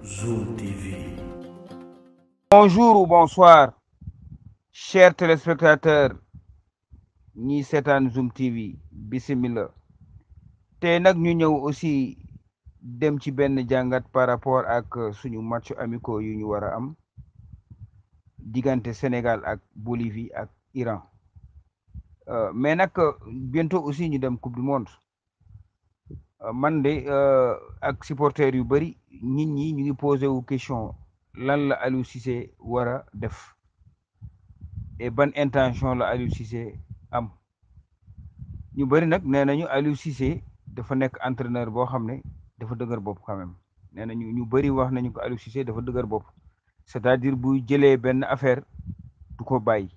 Zoom TV. Bonjour ou bonsoir, chers téléspectateurs ñi seetaan Zoom TV bismillah tey nag ñu ñëw aussi dem ci benn jàngat par rapport ak suñu match amicaux yu ñu war a am diggante Sénégal ak Bolivie ak Iran mais nag bientôt aussi ñu dem coupe du monde man de ak supporters yu bëri nit ñi ñu ngi posé wu question lan la Aliou Cissé war a def et ban intention la Aliou Cissé am ñu bëri nag nee nañu Aliou Cissé dafa nekk entraîneur boo xam ne dafa dëgër bopp quand même nee nañu ñu bëri wax nañu ko Aliou Cissé dafa dëgër bopp c'est-à-dire buy jëlee benn affaire du ko bàyyi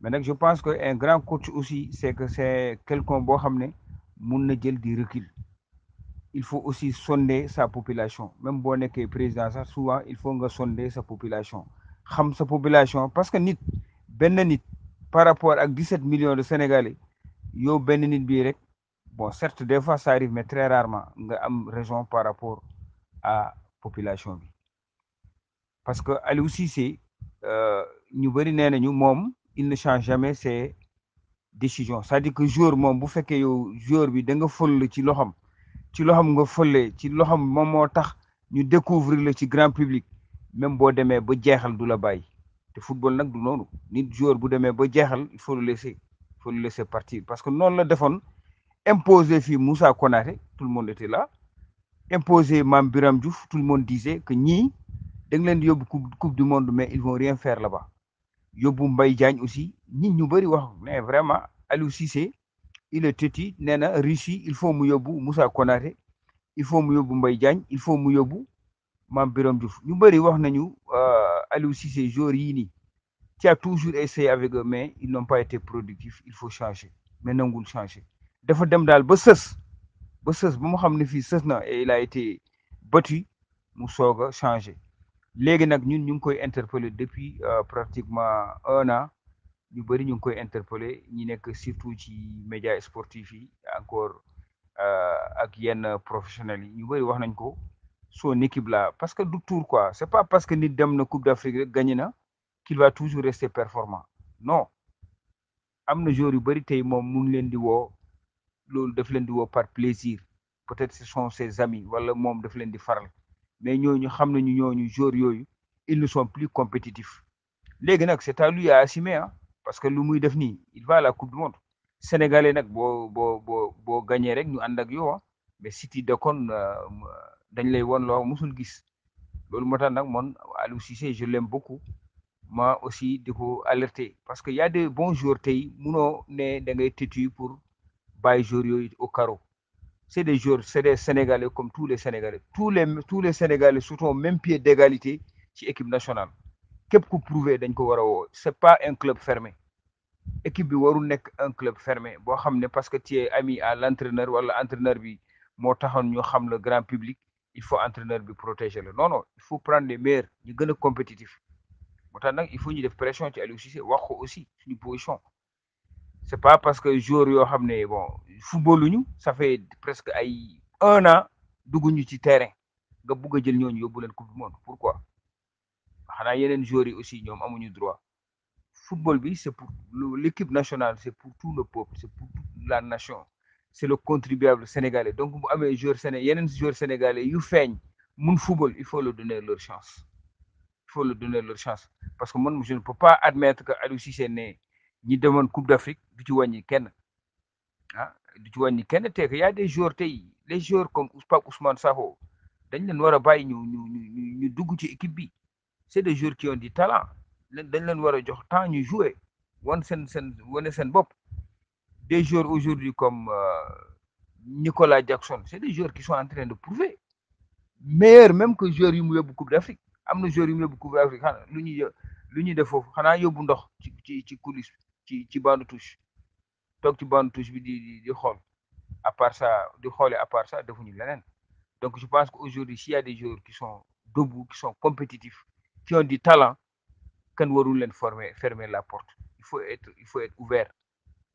mais nag je pense que un grand coach aussi c'est quelqu'un boo xam ne mun na jël di recul il faut aussi sonder sa population même boo nekkee président sax souvent il faut nga sonder sa population xam sa population parce que nit benn nit par rapport ak 17 millions de Sénégalais yow benn nit bii rek bon certes des fois ça arrive mais très rarement nga am raison par rapport à population bi parce que Aliou Cissé ñu bëri nee nañu moom il ne change jamais ses décisions c'est-à-dire que joueur moom bu fekkee yow joueur bi da nga fël ci loxam nga fële ci loxam moom moo tax ñu découvrir la ci grand public même boo demee ba jeexal du la bàyyi te football nag du noonu nit joueur bu demee ba jeexal il faut le laisser partir parce que noonu la defoon imposé fii Moussa Konaté tout le monde était là imposé Mame Biram Diouf tout le monde disait que ñii da nga leen di yóbbu coupe du monde mais ils vont rien faire là-bas yóbbu Mbaye Diagne aussi nit ñu bëri wax mais vraiment Aliou Cissé il est têtu nee na Russie il faut mu yóbbu Moussa Konaté il faut mu yóbbu Mbaye Diagne il faut mu yóbbu Mame Biram Diouf ñu bëri wax nañu Aliou Cissé joueurs yii nii tu as toujours essayé avec eux mais ils n'ont pas été productifs il faut changer mais nangul changer dafa dem daal ba sës ba mu xam ne fii sës na et il a été battu mu soog a changer léegi nag ñun ñu ngi koy interpeller depuis pratiquement 1 an ñu bëri ñu ngi koy interpeller ñi nekk surtout ci médias sportifs yi encore ak yenn professionnels yi ñu bëri wax nañ ko son équipe là parce que du tour quoi c'est pas parce que nit dem na Coupe d'Afrique rek gagné na qu'il va toujours rester performant non am na joueurs yu bëri tey moom mu ngi leen di woo loolu daf leen di woo par plaisir peut-être ce sont ses amis wala moom daf leen di faral mais ñooñu xam nañu ñooñu joueurs yooyu ils ne sont plus compétitifs léegi nag c'est à lui à assumer ah parce que lu muy def nii il va à la coupe du monde sénégalais nag boo gagné rek ñu ànd ak yow mais City de kon dañ lay won loo musul gis loolu moo tax nag man Aliou Cissé je l'aime beaucoup moi aussi di ko alerter parce que y a des bons joueurs tey munoo ne da ngay têtu pour bàyyi joueurs yooyu au carreau c'est des joueurs c'est des sénégalais comme tous les sénégalais tous les sénégalais sont au même pied d'égalité ci équipe nationale képp ku prouver dañ ko war a woo c'est pas un club fermé équipe bi warul nekk un club fermé boo xam ne parce que tu es ami à l'entraîneur wala entraîneur bi moo taxoon ñu xam le grand public il faut entraîneur bi protéger la non il faut prendre les meilleurs ñu gën a compétitif moo tax nag il faut ñu def pression ci Aliou Cissé wax ko aussi suñu position c'est pas parce que joueur yoo xam ne bon footballuñu ça fait presque ay 1 an dugguñu ci terrain nga bugg a jël ñooñu yóbbu leen coupe du monde pourquoi xanaa yeneen joueurs yi aussi ñoom amuñu droit football bi c'est pour l'équipe nationale c'est pour tout le peuple c'est pour toute la nation c'est le contribuable sénégalais donc bu amee yeneen joueurs sénégalais yu feeñ mun football il faut leur donner leur chance parce que man je ne peux pas admettre que Aliou Cissé ne ñi demoon Coupe d'Afrique du ci wàññi kenn te que y a des joueurs tey les joueurs comme Pape Ousmane Sakho dañ leen war a bàyyi ñu dugg ci équipe bi c'est des joueurs qui ont du talent dañ leen war a jox temps ñu jouer wane seen bopp des joueurs aujourd'hui comme Nicolas Jackson c'est des joueurs qui sont en train de prouver meilleur même que joueurs yu mu yóbbu Coupe d'Afrique am na joueurs yu mu yóbbu Coupe d'Afrique xanaa lu ñuy def foofu xanaa yóbbu ndox ci coulisse ci banc touche toog ci banc touche bi di xool à part ça defuñu leneen donc je pense que aujourd'hui s'il y a des joueurs qui sont debout qui sont compétitifs qui ont du talent kan warul leen fermer la porte il faut être ouvert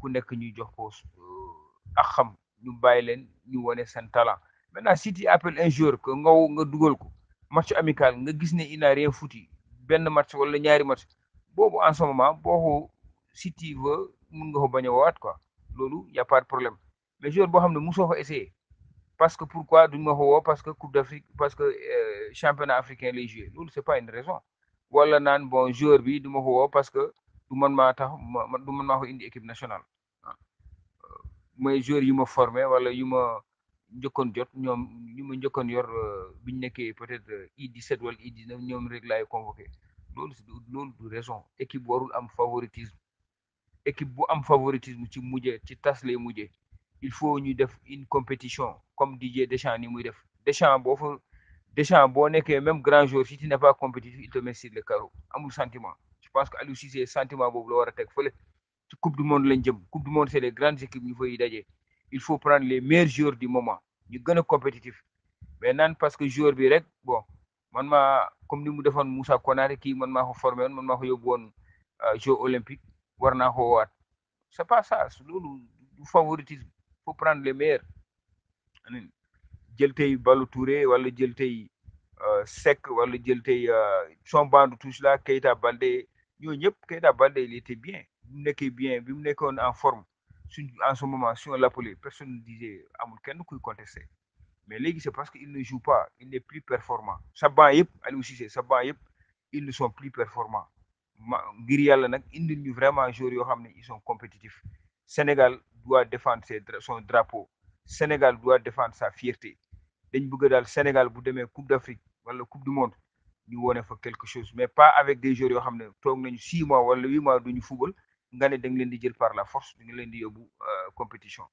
ku nekk ñuy jox ko ak xam ñu bàyyi leen ñu wone seen talent maintenant si tu appelles un joueur que nga dugal ko match amical nga gis ne il n'a rien foutu benn match wala ñaari match boobu en ce moment boo ko si tu veux mun nga ko bañ a woowaat quoi loolu y a pas de problème mais joueur boo xam ne mosoo ko essayé parce que pourquoi duñ ma ko woo parce que Coupe d'Afrique parce que championnat africain lay joué loolu c'est pas une raison wala naan bon joueur bi du ma ko woo parce que du man maa tax du man maa ko indi équipe nationale mooy joueur yu ma formé wala yu ma njëkkoon jot ñoom ñu ma njëkkoon yor biñ nekkee peut-être U17 wala U19 ñoom rek laay convoqué loolu du raison équipe warul am favoritisme équipe bu am favoritisme ci mujje ci tas lay mujje il faut ñu def une compétition comme Didier Deschamps ni muy def Deschamps boo nekkee même grand joueur si tu n'es pas compétitif il te met sur le carreau amul sentiment je pense que Aliou Cissé sentiment boobu la war a teg fële ci coupe du monde lañ jëm coupe du monde c'est les grandes équipes ñu fay daje il faut prendre les meilleurs joueurs du moment ñu gën a compétitif mais naan parce que joueur bi rek bon man maa comme ni mu defoon Moussa Konaté kii man maa ko formé woon man maa ko yóbbu woon Jeux olympiques war naa ko woowaat c'est pas ça loolu du favoritisme faut prendre les meilleurs jël tey Ballo Touré wala jël tey Seck wala jël tey son banc de touche là Keita Baldé ñooñu ñëpp Keita Baldé il était bien bi mu nekkee bien bi mu nekkoon en forme suñ en ce moment si on l'appelait personne ne disait amul kenn kuy contester mais léegi c'est parce que il ne joue pas il n'est plus performant sa banc yëpp Aliou Cissé sa banc yëpp ils ne sont plus performants ngir yàlla nag indil ñu vraiment joueurs yoo xam ne ils sont compétitifs Sénégal doit défendre son drapeau Sénégal doit défendre sa fierté dañ bëgg daal Sénégal bu demee Coupe d'Afrique wala Coupe du Monde ñu wone fa quelque chose mais pas avec des joueurs yoo xam ne toog nañu 6 mois wala 8 mois duñu football nga ne da nga leen di jël par la force da nga leen di yóbbu compétition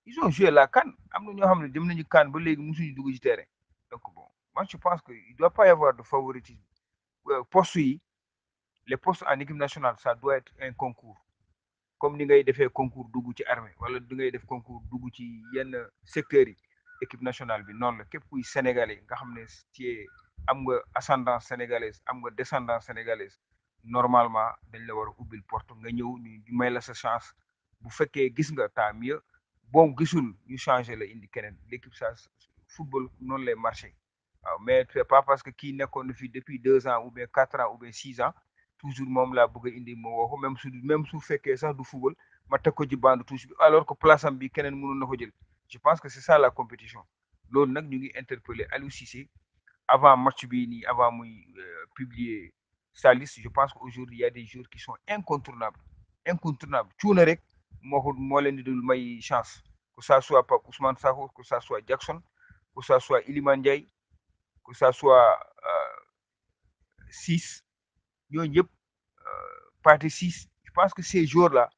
ils ont joué la CAN am na ñoo xam ne dem nañu CAN ba léegi musuñu dugg ci terrain donc bon moi je pense que il doit pas y avoir de favoritisme postes yi les postes en équipe nationale ça doit être un concours comme ni ngay defee concours dugg ci armée wala di ngay def concours dugg ci yenn secteurs yi équipe nationale bi noonu la képp kuy sénégalais nga xam ne ci am nga ascendance sénégalaise am nga descendance sénégalaise normalement dañ la war a ubbil porte nga ñëw ñu may la sa chance bu fekkee gis nga tant mieux boo gisul ñu changer la indi keneen l'équipe ça football noonu lay marché waaw mais c'est pas parce que kii nekkoon na fi depuis 2 ans ou bien 4 ans ou bien 6 ans toujours moom laa bëgg a indi ma woo ko même su fekkee sax du football ma teg ko ci bande touche bi alors que place am bi keneen mënoon na ko jël je pense que c'est ça la compétition loolu nag ñu ngi interpeller Aliou Cissé avant match bi nii avant muy publier sa liste je pense qu'aujourd'hui il y a des joueurs qui sont incontournables cuuna rek moo leen di dul may chance que ça soit Pape Ousmane Sakho que ça soit Jackson que ça soit Iliman Ndiaye que ça soit Ciss ñooñu yëpp partie 6 je pense que ces joueurs-là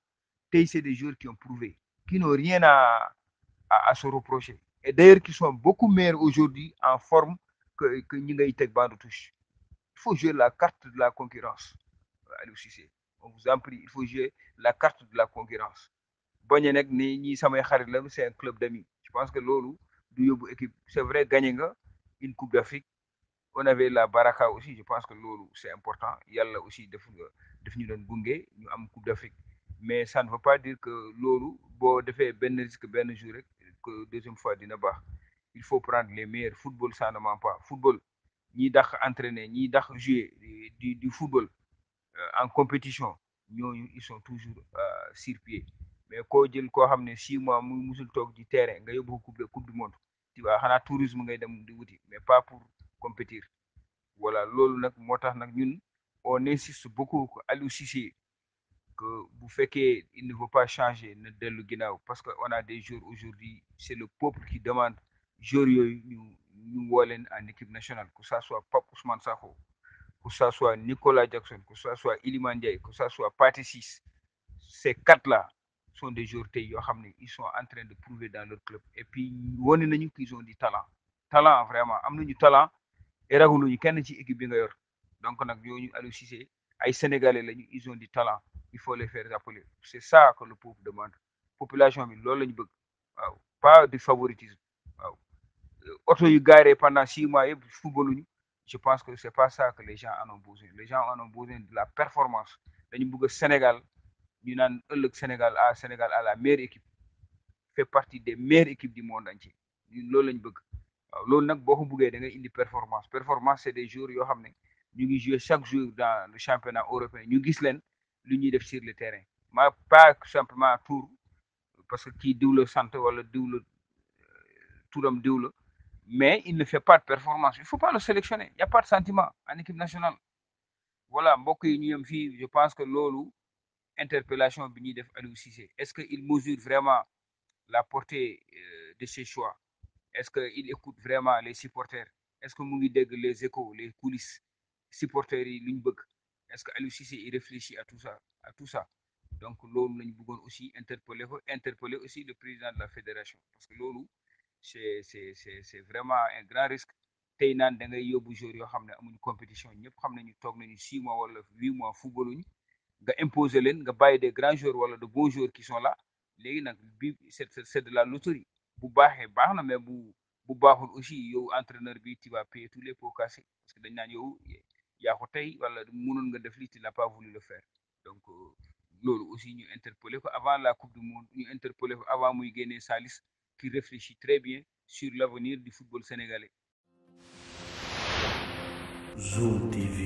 tey c'est des joueurs qui ont prouvé qui n'ont rien à se reprocher et d'ailleurs qui sont beaucoup meilleurs aujourd'hui en forme que ñi ngay teg banc de touche il faut jouer la carte de la concurrence Aliou Cissé on vous en prie il faut jouer la carte de la concurrence bañ a nag ni ñi samay xarit la c'est un club d'amis je pense que loolu du yóbbu équipe c'est vrai gagné nga une coupe d'Afrique on avait la Baraka aussi je pense que loolu c'est important yàlla aussi daf ñu doon gunge ñu am coupe d'Afrique mais ça ne veut pas dire que loolu boo defee benn risque benn jour rek que deuxième fois dina baax il faut prendre les meilleurs football ça ne ment pas football ñi dàq entraîner ñi dàq jouer du football en compétition ñooñu ils sont toujours sur pied mais koo jël koo xam ne 6 mois mu musul toog ci terrain nga yóbbu coupe du monde tu vois xanaa tourisme ngay dem di wuti mais pas pour compétir voilà loolu nag moo tax nag ñun on insiste beaucoup que Aliou Cissé que bu fekkee il ne veut pas changer na dellu ginnaaw parce que on a des joueurs aujourd'hui c'est le peuple qui demande joueurs yooyu ñu woo leen en équipe nationale que ça soit Pape Ousmane Sakho que ça soit Nicolas Jackson que ça soit Iliman Ndiaye que ça soit Pathé Ciss ces 4-là sont des joueurs tey yoo xam ne ils sont en train de prouver dans leur club et puis wane nañu qu'ils ont du talent vraiment am nañu talent et ragaluñu kenn ci équipe bi nga yor donc nag ñooñu Aliou Cissé ay sénégalais lañu ils ont du talent il faut les faire appeler c'est ça que le peuple demande population bi loolu lañu bëgg waaw pas de favoritisme waaw oto yu garé pendant 6 mois yëpp footballuñu je pense que c'est pas ça que les gens en ont besoin les gens en ont besoin de la performance dañu bëgg Sénégal ñu naan ëllëg Sénégal a la meilleure équipe fait partie des meilleures équipes du monde entier ñun loolu lañu bëgg waaw loolu nag boo ko buggee da ngay indi performance c'est des jours yoo xam ne ñu ngi jouer chaque jour dans le championnat européen ñu gis leen lu ñuy def sur le terrain ma pas simplement tour parce que kii diw la sant wala diw la turam diw la mais il ne fait pas de performance il faut pas le sélectionner il y a pas de sentiment en équipe nationale voilà mbokk yi ñu yem fii je pense que loolu interpellation bi ñuy def Aliou Cissé est-ce que il mesure vraiment la portée de ses choix est-ce que il écoute vraiment les supporters est-ce que mu ngi dégg les échos les coulisses supporters yi lu ñu bëgg est-ce que Aliou Cissé il réfléchit à tout ça donc loolu lañ bëggoon aussi interpeller aussi le président de la fédération parce que loolu c'est vraiment un grand risque tey naan da ngay yóbbu joueurs yoo xam ne amuñu compétition ñëpp xam nañu toog nañu 6 mois wala 8 mois footballuñu nga imposer leen nga bàyyi des grands joueurs wala de bons joueurs qui sont là léegi nag bi c'est de la loterie bu baaxee baax na mais bu baaxul aussi yow entraîneur bi tu vas payer tous les pots cassés parce que dañ naan yow yaa ko tey wala mënoon nga def li tu n'as pas voulu le faire donc loolu aussi ñu interpeller ko avant la coupe du monde ñu interpeller ko avant muy génnee sa liste qui réfléchit très bien sur l'avenir du football sénégalais. Zoom TV.